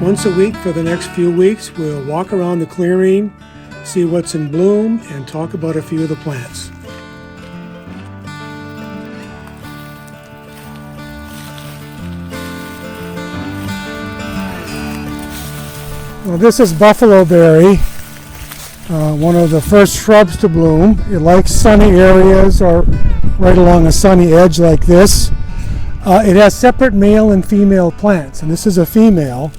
Once a week for the next few weeks, we'll walk around the clearing, see what's in bloom, and talk about a few of the plants. Well, this is Buffaloberry, one of the first shrubs to bloom. It likes sunny areas or right along a sunny edge like this. It has separate male and female plants, and this is a female.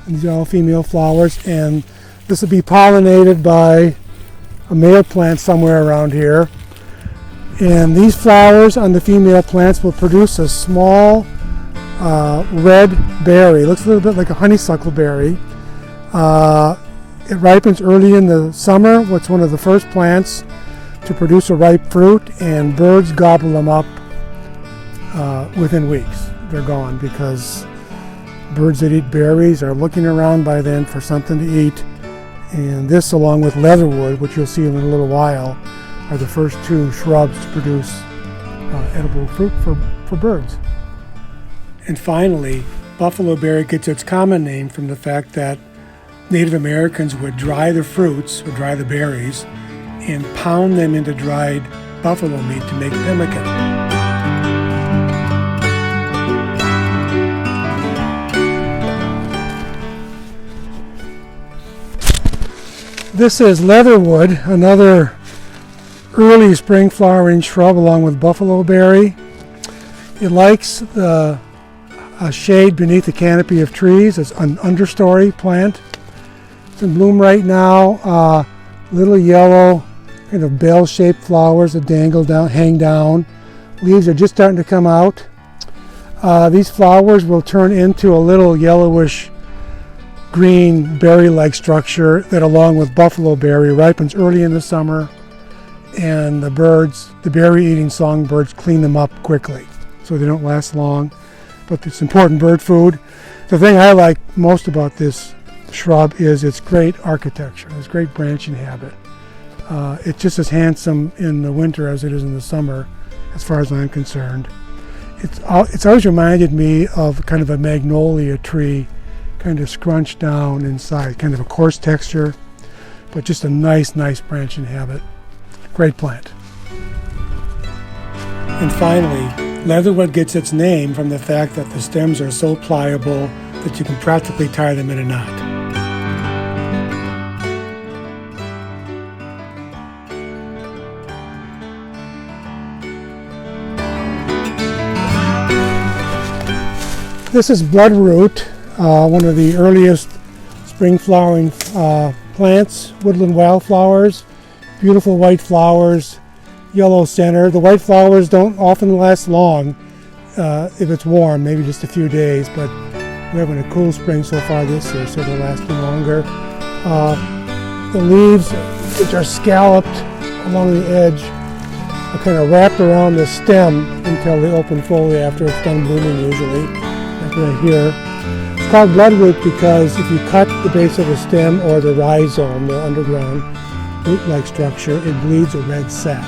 These are all female flowers, and this will be pollinated by a male plant somewhere around here. And these flowers on the female plants will produce a small red berry. It looks a little bit like a honeysuckle berry. It ripens early in the summer. It's one of the first plants to produce a ripe fruit, and birds gobble them up within weeks. They're gone because birds that eat berries are looking around by then for something to eat. And this, along with leatherwood, which you'll see in a little while, are the first two shrubs to produce edible fruit for birds. And finally, Buffaloberry gets its common name from the fact that Native Americans would dry the fruits, or dry the berries, and pound them into dried buffalo meat to make pemmican. This is leatherwood, another early spring flowering shrub along with Buffaloberry. It likes a shade beneath the canopy of trees. It's an understory plant. It's in bloom right now. Little yellow, kind of bell-shaped flowers that hang down. Leaves are just starting to come out. These flowers will turn into a little yellowish green berry-like structure that, along with Buffaloberry, ripens early in the summer, and the berry-eating songbirds clean them up quickly, so they don't last long. But it's important bird food. The thing I like most about this shrub is its great architecture, its great branching habit. It's just as handsome in the winter as it is in the summer, as far as I'm concerned. It's always reminded me of kind of a magnolia tree, kind of scrunched down inside, kind of a coarse texture, but just a nice branching habit. Great plant. And finally, leatherwood gets its name from the fact that the stems are so pliable that you can practically tie them in a knot. This is Bloodroot, one of the earliest spring flowering plants, woodland wildflowers, beautiful white flowers, yellow center. The white flowers don't often last long if it's warm, maybe just a few days, but we're having a cool spring so far this year, so they're lasting longer. The leaves, which are scalloped along the edge, are kind of wrapped around the stem until they open fully after it's done blooming usually, like right here. It's called bloodroot because if you cut the base of the stem or the rhizome, the underground root-like structure, it bleeds a red sap.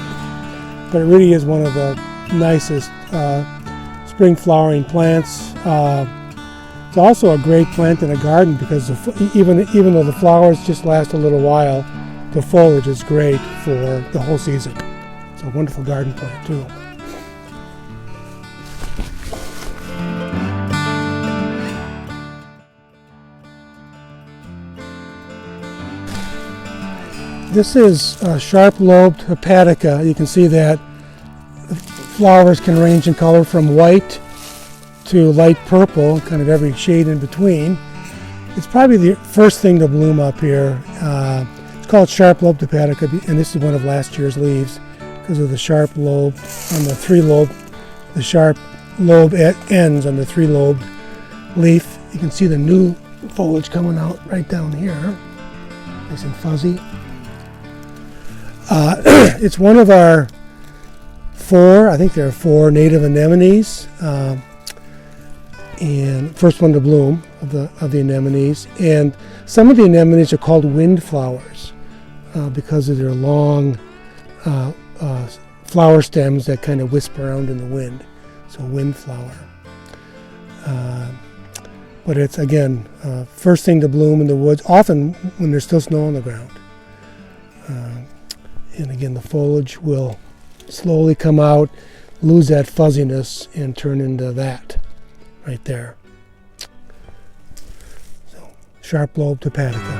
But it really is one of the nicest spring flowering plants. It's also a great plant in a garden because even though the flowers just last a little while, the foliage is great for the whole season. It's a wonderful garden plant too. This is Sharp-Lobed Hepatica. You can see that the flowers can range in color from white to light purple, kind of every shade in between. It's probably the first thing to bloom up here. It's called Sharp-Lobed Hepatica, and this is one of last year's leaves because of the sharp lobe on the the sharp lobe ends on the three-lobed leaf. You can see the new foliage coming out right down here, nice and fuzzy. It's one of our I think there are 4 native anemones, and first one to bloom of the anemones. And some of the anemones are called windflowers because of their long flower stems that kind of wisp around in the wind. So windflower. But it's, again, first thing to bloom in the woods, often when there's still snow on the ground. And again, the foliage will slowly come out, lose that fuzziness, and turn into that right there. So, sharp-lobed hepatica.